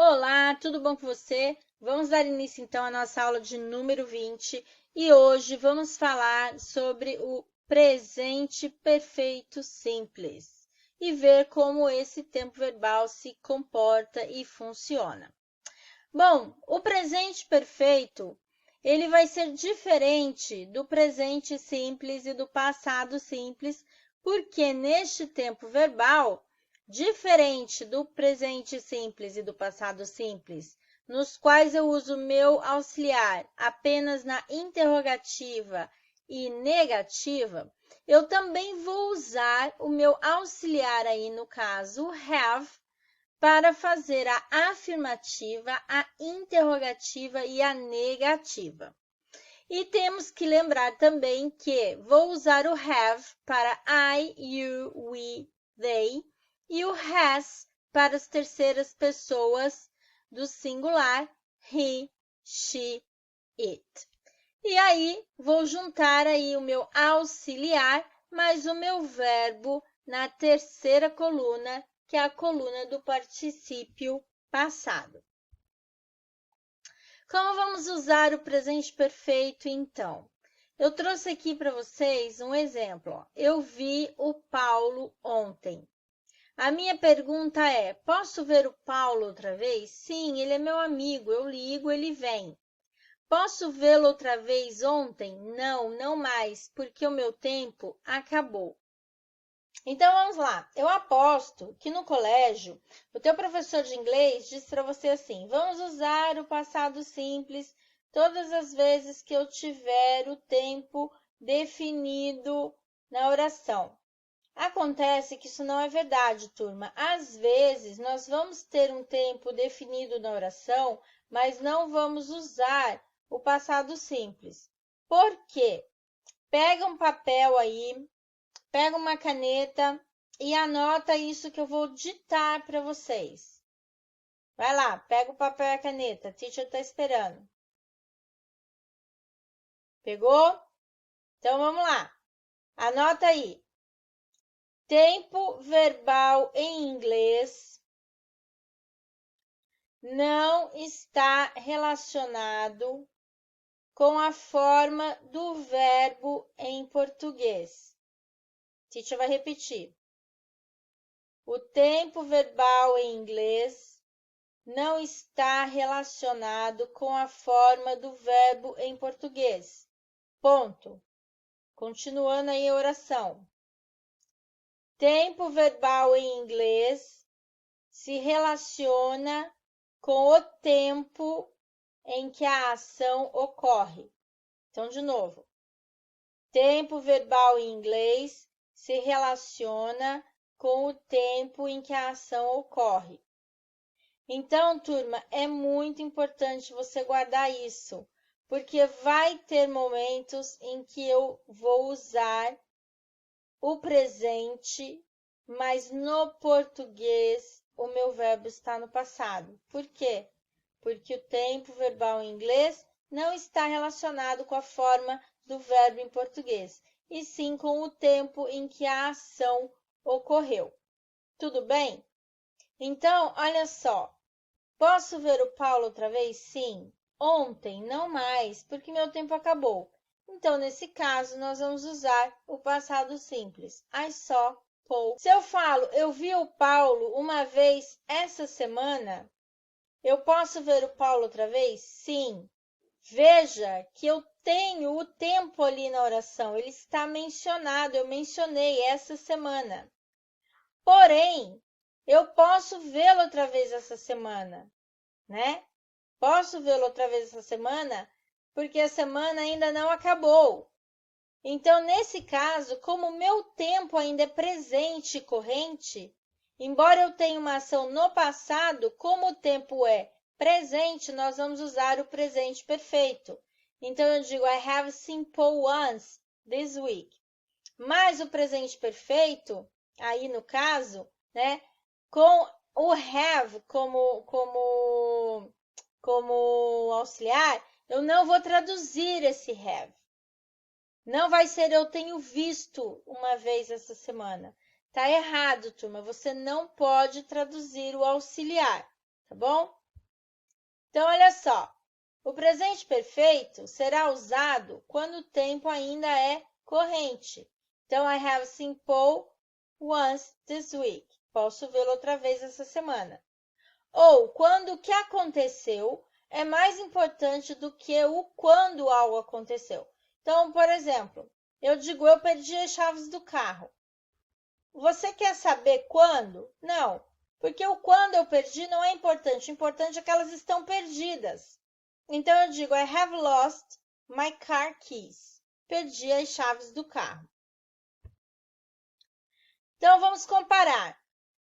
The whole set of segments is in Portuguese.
Olá, tudo bom com você? Vamos dar início então à nossa aula de número 20 e hoje vamos falar sobre o presente perfeito simples e ver como esse tempo verbal se comporta e funciona. Bom, o presente perfeito, ele vai ser diferente do presente simples e do passado simples, porque neste tempo verbal, diferente do presente simples e do passado simples, nos quais eu uso meu auxiliar apenas na interrogativa e negativa, eu também vou usar o meu auxiliar aí, no caso, have, para fazer a afirmativa, a interrogativa e a negativa. E temos que lembrar também que vou usar o have para I, you, we, they e o has para as terceiras pessoas do singular, he, she, it. E aí, vou juntar aí o meu auxiliar mais o meu verbo na terceira coluna, que é a coluna do particípio passado. Como vamos usar o presente perfeito, então? Eu trouxe aqui para vocês um exemplo. Eu vi o Paulo ontem. A minha pergunta é, posso ver o Paulo outra vez? Sim, ele é meu amigo, eu ligo, ele vem. Posso vê-lo outra vez ontem? Não, não mais, porque o meu tempo acabou. Então, vamos lá. Eu aposto que no colégio, o teu professor de inglês disse para você assim, vamos usar o passado simples todas as vezes que eu tiver o tempo definido na oração. Acontece que isso não é verdade, turma. Às vezes, nós vamos ter um tempo definido na oração, mas não vamos usar o passado simples. Por quê? Pega um papel aí, pega uma caneta e anota isso que eu vou ditar para vocês. Vai lá, pega o papel e a caneta, a teacher está esperando. Pegou? Então, vamos lá. Anota aí. Tempo verbal em inglês não está relacionado com a forma do verbo em português. Teacher vai repetir. O tempo verbal em inglês não está relacionado com a forma do verbo em português. Ponto. Continuando aí a oração. Tempo verbal em inglês se relaciona com o tempo em que a ação ocorre. Então, de novo. Tempo verbal em inglês se relaciona com o tempo em que a ação ocorre. Então, turma, é muito importante você guardar isso, porque vai ter momentos em que eu vou usar o presente, mas no português o meu verbo está no passado. Por quê? Porque o tempo verbal em inglês não está relacionado com a forma do verbo em português, e sim com o tempo em que a ação ocorreu. Tudo bem? Então, olha só. Posso ver o Paulo outra vez? Sim. Ontem, não mais, porque meu tempo acabou. Então, nesse caso, nós vamos usar o passado simples. I saw Paul. Se eu falo, eu vi o Paulo uma vez essa semana, eu posso ver o Paulo outra vez? Sim. Veja que eu tenho o tempo ali na oração. Ele está mencionado, eu mencionei essa semana. Porém, eu posso vê-lo outra vez essa semana, né? Posso vê-lo outra vez essa semana porque a semana ainda não acabou. Então, nesse caso, como o meu tempo ainda é presente e corrente, embora eu tenha uma ação no passado, como o tempo é presente, nós vamos usar o presente perfeito. Então, eu digo, I have seen Paul once this week. Mas o presente perfeito, aí no caso, né, com o have como auxiliar, eu não vou traduzir esse have. Não vai ser eu tenho visto uma vez essa semana. Tá errado, turma. Você não pode traduzir o auxiliar, tá bom? Então, olha só. O presente perfeito será usado quando o tempo ainda é corrente. Então, I have seen Paul once this week. Posso vê-lo outra vez essa semana. Ou quando o que aconteceu é mais importante do que o quando algo aconteceu. Então, por exemplo, eu digo, eu perdi as chaves do carro. Você quer saber quando? Não, porque o quando eu perdi não é importante. O importante é que elas estão perdidas. Então, eu digo, I have lost my car keys. Perdi as chaves do carro. Então, vamos comparar.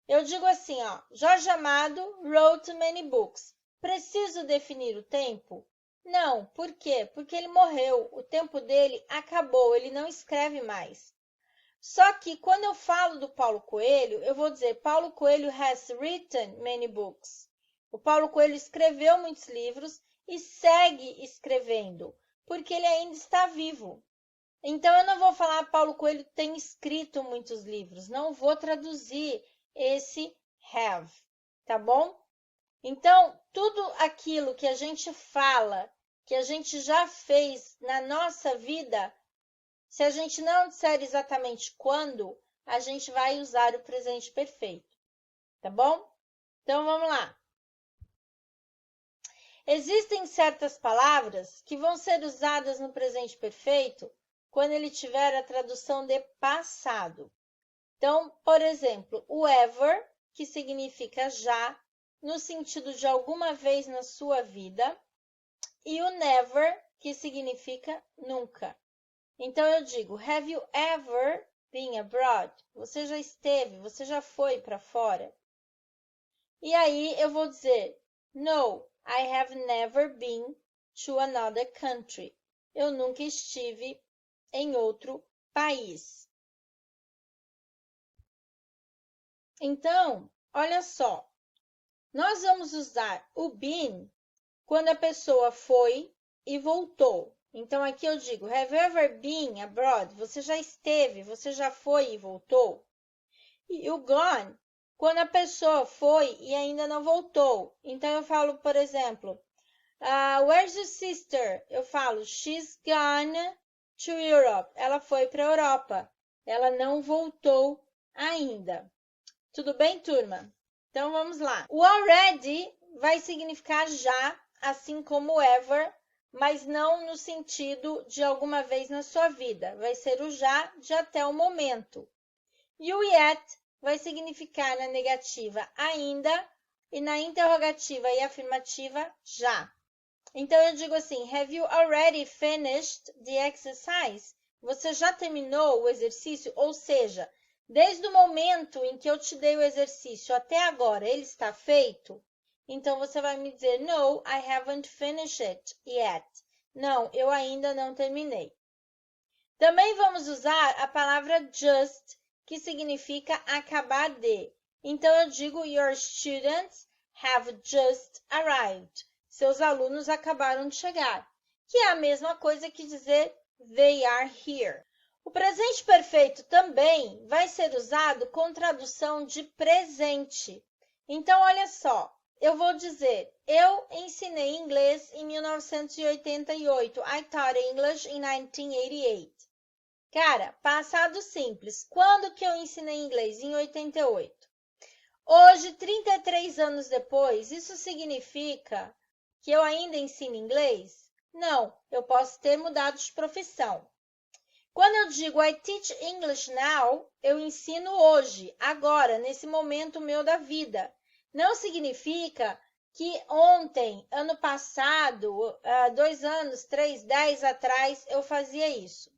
Eu digo assim, ó, Jorge Amado wrote many books. Preciso definir o tempo? Não, por quê? Porque ele morreu, o tempo dele acabou, ele não escreve mais. Só que quando eu falo do Paulo Coelho, eu vou dizer, Paulo Coelho has written many books. O Paulo Coelho escreveu muitos livros e segue escrevendo, porque ele ainda está vivo. Então, eu não vou falar Paulo Coelho tem escrito muitos livros, não vou traduzir esse have, tá bom? Então, tudo aquilo que a gente fala, que a gente já fez na nossa vida, se a gente não disser exatamente quando, a gente vai usar o presente perfeito, tá bom? Então, vamos lá. Existem certas palavras que vão ser usadas no presente perfeito quando ele tiver a tradução de passado. Então, por exemplo, o ever, que significa já, no sentido de alguma vez na sua vida, e o never, que significa nunca. Então, eu digo, have you ever been abroad? Você já esteve, você já foi para fora? E aí, eu vou dizer, no, I have never been to another country. Eu nunca estive em outro país. Então, olha só, nós vamos usar o been quando a pessoa foi e voltou. Então, aqui eu digo, have you ever been abroad? Você já esteve, você já foi e voltou. E o gone, quando a pessoa foi e ainda não voltou. Então, eu falo, por exemplo, where's your sister? Eu falo, she's gone to Europe. Ela foi para a Europa. Ela não voltou ainda. Tudo bem, turma? Então, vamos lá. O already vai significar já, assim como ever, mas não no sentido de alguma vez na sua vida. Vai ser o já de até o momento. E o yet vai significar na negativa ainda e na interrogativa e afirmativa já. Então, eu digo assim, have you already finished the exercise? Você já terminou o exercício? Ou seja, desde o momento em que eu te dei o exercício até agora, ele está feito? Então, você vai me dizer, no, I haven't finished it yet. Não, eu ainda não terminei. Também vamos usar a palavra just, que significa acabar de. Então, eu digo, your students have just arrived. Seus alunos acabaram de chegar, que é a mesma coisa que dizer they are here. O presente perfeito também vai ser usado com tradução de presente. Então, olha só, eu vou dizer, eu ensinei inglês em 1988. I taught English in 1988. Cara, passado simples. Quando que eu ensinei inglês? Em 88. Hoje, 33 anos depois, isso significa que eu ainda ensino inglês? Não, eu posso ter mudado de profissão. Quando eu digo I teach English now, eu ensino hoje, agora, nesse momento meu da vida. Não significa que ontem, ano passado, 2 anos, 3, 10 atrás, eu fazia isso.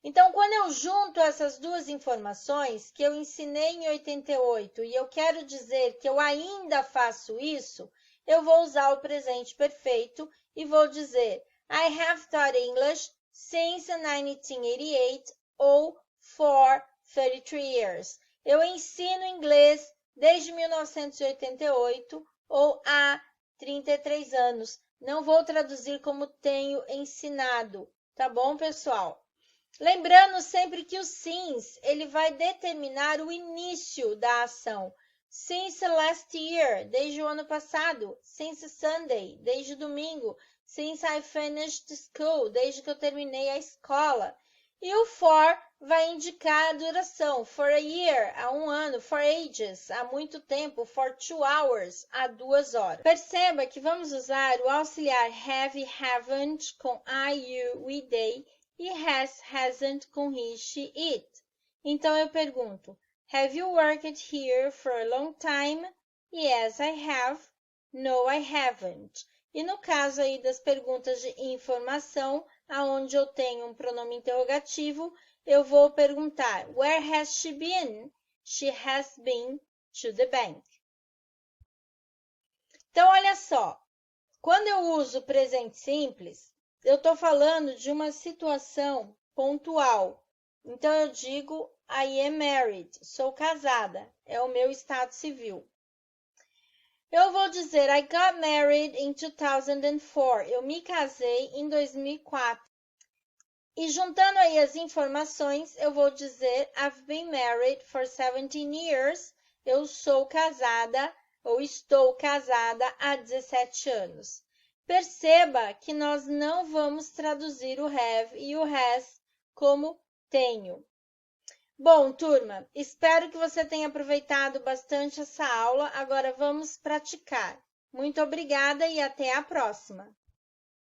Então, quando eu junto essas duas informações, que eu ensinei em 88 e eu quero dizer que eu ainda faço isso, eu vou usar o presente perfeito e vou dizer I have taught English since 1988 ou for 33 years. Eu ensino inglês desde 1988 ou há 33 anos. Não vou traduzir como tenho ensinado, tá bom, pessoal? Lembrando sempre que o since, ele vai determinar o início da ação. Since last year, desde o ano passado. Since Sunday, desde domingo. Since I finished school, desde que eu terminei a escola. E o for vai indicar a duração. For a year, há um ano. For ages, há muito tempo. For 2 hours, há 2 horas. Perceba que vamos usar o auxiliar have e haven't com I, you, we, they e has, hasn't com he, she, it. Então eu pergunto, have you worked here for a long time? Yes, I have. No, I haven't. E no caso aí das perguntas de informação, aonde eu tenho um pronome interrogativo, eu vou perguntar, where has she been? She has been to the bank. Então, olha só, quando eu uso presente simples, eu estou falando de uma situação pontual. Então, eu digo, I am married, sou casada, é o meu estado civil. Eu vou dizer, I got married in 2004. Eu me casei em 2004. E juntando aí as informações, eu vou dizer, I've been married for 17 years. Eu sou casada ou estou casada há 17 anos. Perceba que nós não vamos traduzir o have e o has como tenho. Bom, turma, espero que você tenha aproveitado bastante essa aula. Agora vamos praticar. Muito obrigada e até a próxima!